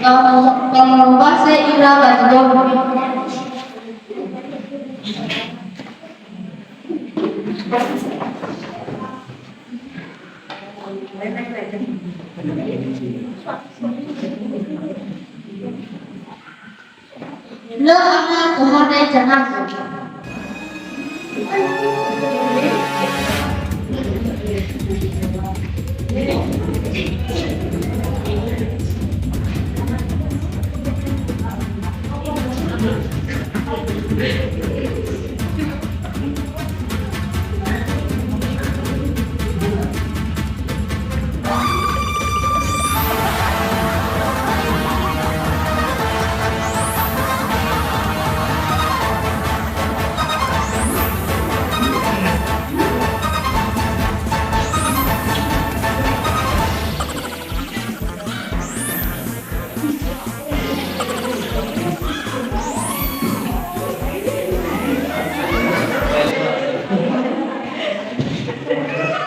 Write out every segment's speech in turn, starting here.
Kalau bahasa ira bajong. Lo ana Tuhan ay jangan.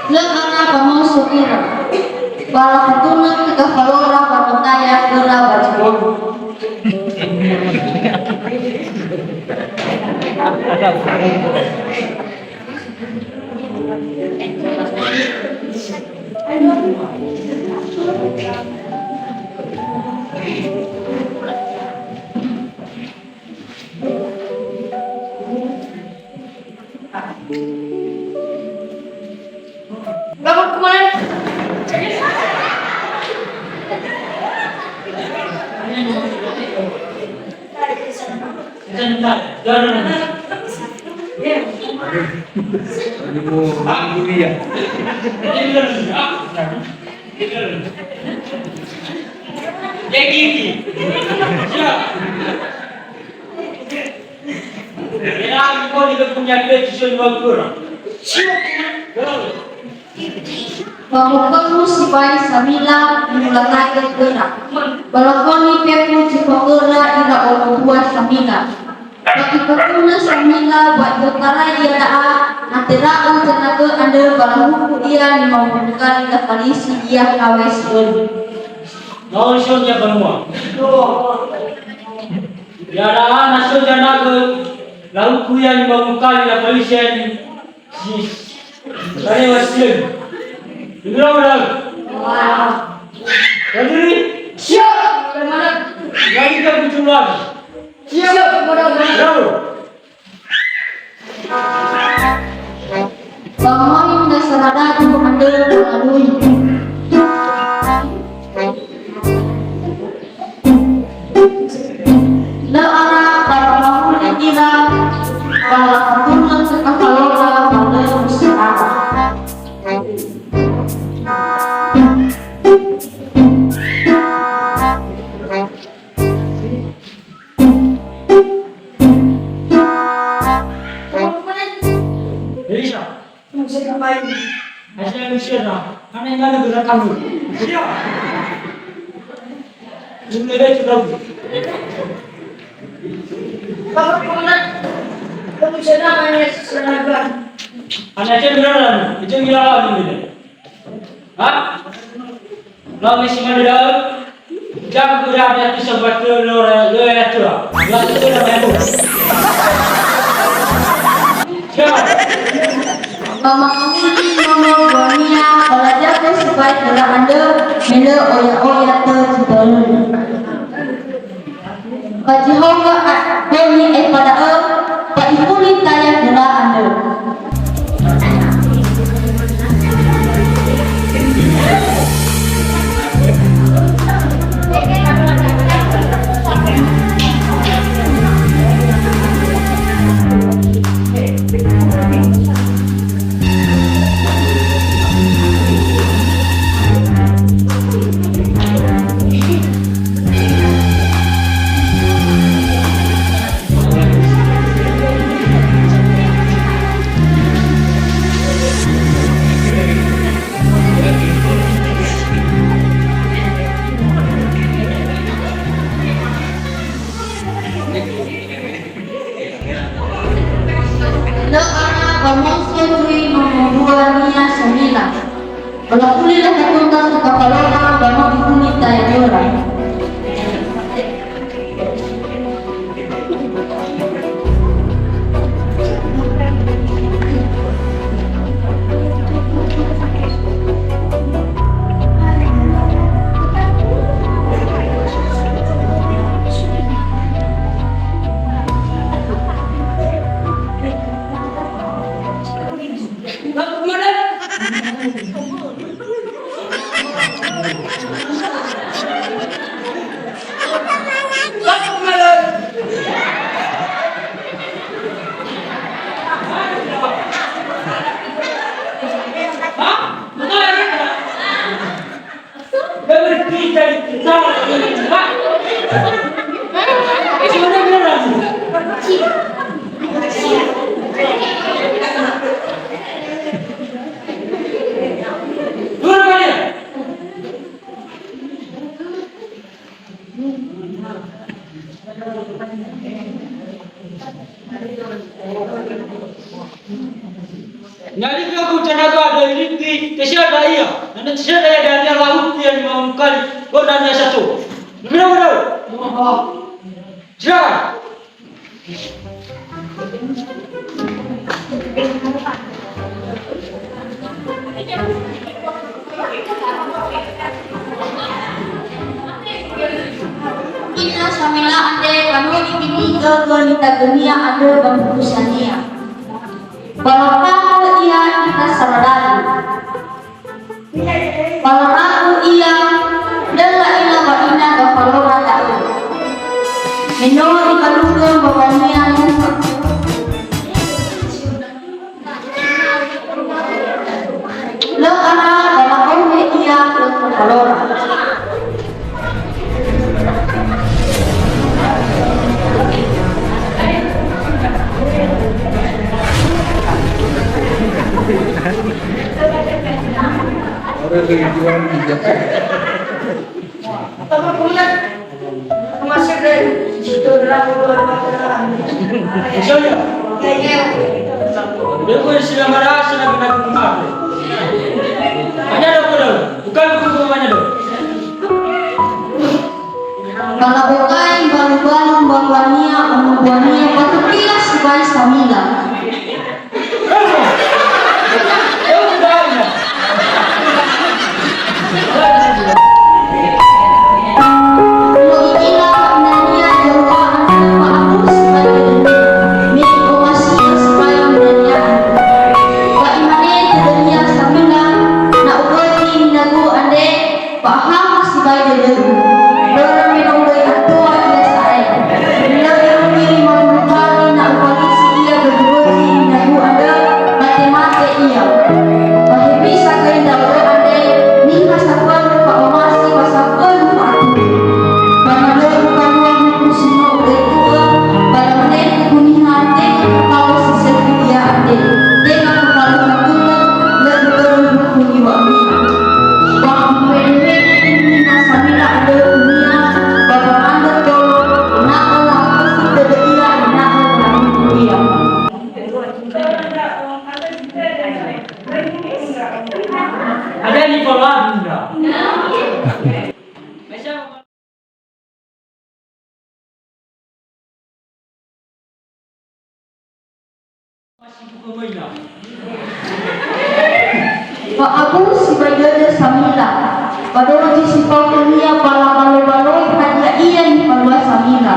Lo ana kamu sukira. Bala ketuna tiga kalora patutaya geura bajong. Bapak kemana? Bangun sipai samila mulai gerak. Balakoni pepu cipagera ira orang tua samila. Bagi petuna samila buat betara ia daa nantiraan tenaga anda balahu dia membutuhkan kalisi dia kawesun. Naosyon ya banua. Ya daa naso janaga lalu kuya membutuhkan kalisi si saya wasil. Benar. Berdiri. Siap. Kemana? Yang kita berjumlah. Siap. Kemana? Bangun dasarada tu anda mengalui. Le arah para bangun kira para keturunan sekalora pada usaha. Hasil Syirah, karena yang ada gerakan lu. Siap. Mulai sudah. Bapak komandan, kamu sudah main seragam. Anak cek beneran, itu gila ini. Hah? Lo masih ada? Jangan berada di sebelah lo itu. Lo itu namanya apa? Siap. Mama Bonia belajar supaya tidak ada mele oya terjebak. Bagi hawa beni pada tak ipuli tanya gula anda. Pamosya nomor 2 nia semila. Balakulilah katuntas sa kapalona bano ikunit tayo dora. Nyali aku canaga ada ini kesia daya, nanti kesia daya dan yang laut yang mau kali, kau dan satu, benar. Jangan. Ina samila ande kanu ikitiga ganita genia ade bangkusania. Balapang ia kita saradari. Balapang ia dala ila wa ina gapalora tahu. Meno ikaluga babania nuka. Lo ana balapang ia gapalora. Orang lagi jual minyak. Apa bulan masih ada situ dalam Kesia. kayaknya Dia kau silang ada, silang kena kumar. Banyak dah kau, bukan buku banyak dah. Kalau bukan baru-baru bangwania umbuania patukilas sebagai samila. Ada di kolam enggak? Macam masih buku mainan. Pak Abu sebagai samila. Pada waktu si Paulia pala balo-balo hanya ia ni palua samila.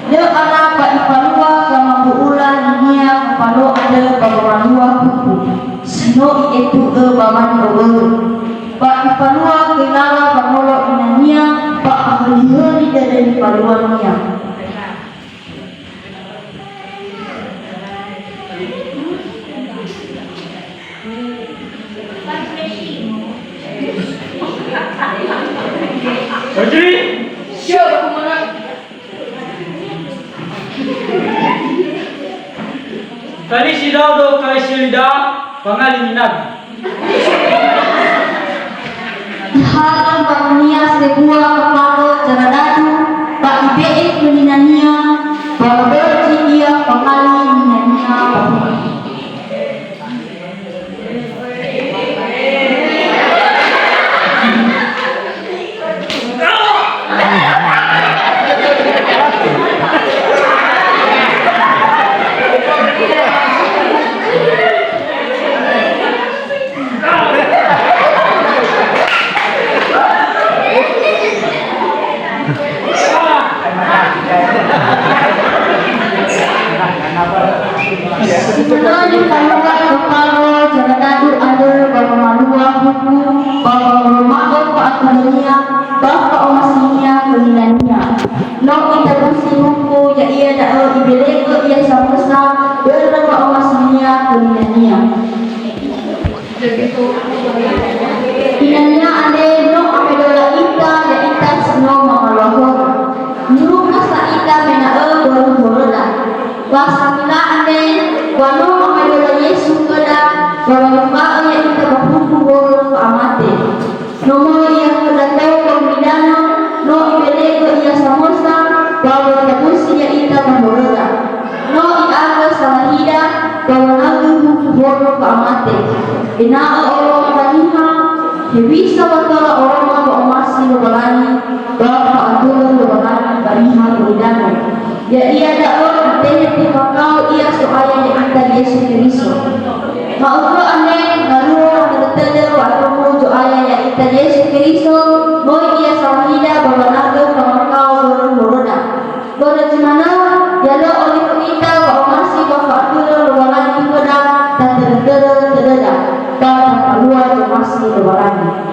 Dia ana pak ipalua kama buula dunia palo ada babarua kuku. Sino itu baman ogo. Pak ipalua kelala pamolo inania pak ahli dari paluania. Berdiri. siapa kemana Kali sidau do kali silida pangali minat. Dihalang parunia sebuah kepala jaradatu pak ibe meninania bawa dia pengali minania. Inanya ade no amedola ita ya ita seno mamaloho. Nuru masa ita mena baru boroda. Wasamila ade wano amedola Yesu kada bahwa ya ita bahuku boro amate. Nomo iya kedatau komidano no ibelego iya samosa bahwa tabusi ya ita boroda. No iaga salahida bahwa nagu buku boro amate. Inaa orang baniha Hebisa watala orang mau masih lebarani bapak agung lebarani baniha beridano. Ya ia dakwah katanya terima kau ia soalnya di antara Yesus Kristus. Maukah ane lalu terteda waktu mu soalnya ya antara Yesus Kristus mau ia salahida bahwa naga sama kau beroroda. Berada mana ya lo oleh kita bahwa masih bapak agung lebarani pada dan terteda. Bapak keluar masih lebarani.